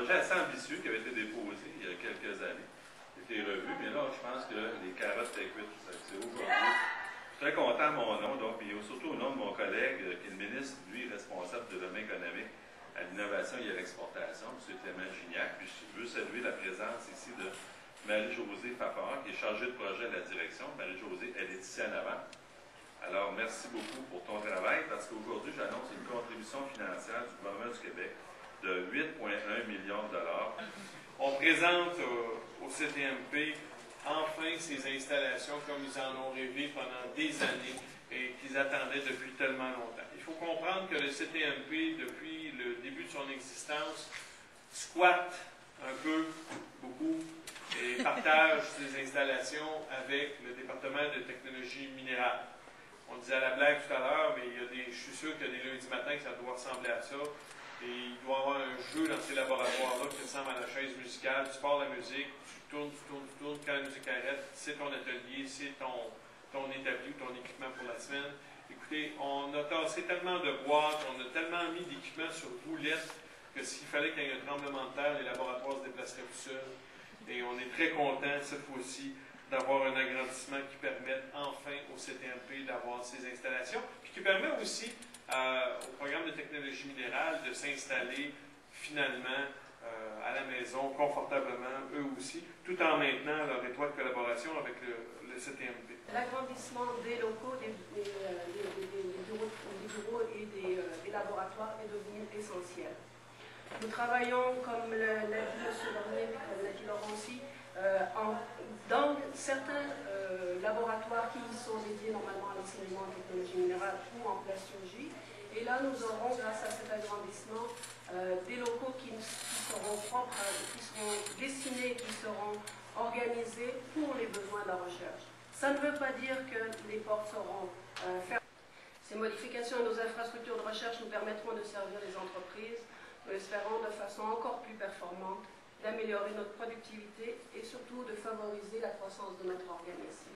projet assez ambitieux qui avait été déposé il y a quelques années, qui a été revu, mais là, je pense que les carottes étaient cuites. C'est aujourd'hui. Je suis très content à mon nom, donc, et surtout au nom de mon collègue, qui est le ministre, lui, responsable du domaine économique à l'innovation et à l'exportation, M. Clément Gignac. Puis je veux saluer la présence ici de Marie-Josée Fafard, qui est chargée de projet à la direction. Marie-Josée, elle est ici en avant. Alors, merci beaucoup pour ton travail, parce qu'aujourd'hui, j'annonce une contribution financière du gouvernement du Québec de 8,1 millions de dollars. On présente au CTMP enfin ces installations comme ils en ont rêvé pendant des années et qu'ils attendaient depuis tellement longtemps. Il faut comprendre que le CTMP, depuis le début de son existence, squatte un peu, beaucoup, et partage ses installations avec le département de technologie minérale. On disait à la blague tout à l'heure, mais je suis sûr qu'il y a des lundis matins que ça doit ressembler à ça. Et il doit y avoir un jeu dans ces laboratoires-là qui ressemble à la chaise musicale. Tu pars la musique, tu tournes, quand la musique arrête, c'est ton atelier, c'est ton établi ou ton équipement pour la semaine. Écoutez, on a tassé tellement de boîtes, on a tellement mis d'équipements sur roulettes que s'il fallait qu'il y ait un tremblement de terre, les laboratoires se déplaceraient tout seuls. Et on est très content cette fois-ci d'avoir un agrandissement qui permette enfin au CTMP d'avoir ces installations, puis qui permet aussi au programme de technologie minérale de s'installer finalement à la maison, confortablement, eux aussi, tout en maintenant leur étroite collaboration avec le CTMP. L'agrandissement des locaux, des bureaux et des laboratoires est devenu essentiel. Nous travaillons, comme l'a dit M. Bernier, comme l'a dit Laurent aussi, dans certains laboratoires qui sont dédiés normalement à l'enseignement en technologie minérale ou en plasturgie. Et là, nous aurons, grâce à cet agrandissement, des locaux qui seront propres, qui seront destinés, qui seront organisés pour les besoins de la recherche. Ça ne veut pas dire que les portes seront fermées. Ces modifications à nos infrastructures de recherche nous permettront de servir les entreprises, nous l'espérons de façon encore plus performante, d'améliorer notre productivité et surtout de favoriser la croissance de notre organisme.